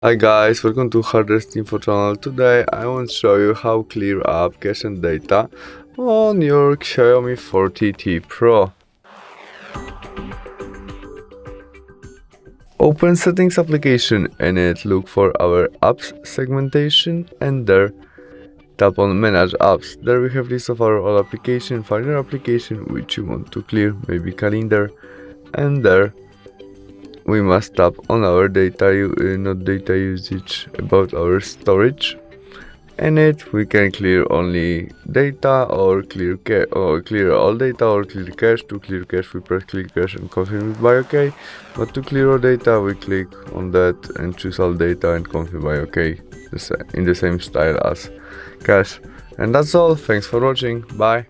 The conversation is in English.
Hi guys, welcome to HardReset.Info channel. Today I want to show you how clear up cache and data on your XIAOMI 14T Pro. Open Settings application and look for our apps segmentation, and there tap on Manage Apps. There we have list of our all application, find your application which you want to clear, maybe calendar, and there we must tap on our not data usage, about our storage. In it we can clear only data or clear all data or clear cache. To clear cache we press clear cache and confirm it by OK, but to clear all data we click on that and choose all data and confirm by OK, in the same style as cache. And that's all. Thanks for watching. Bye.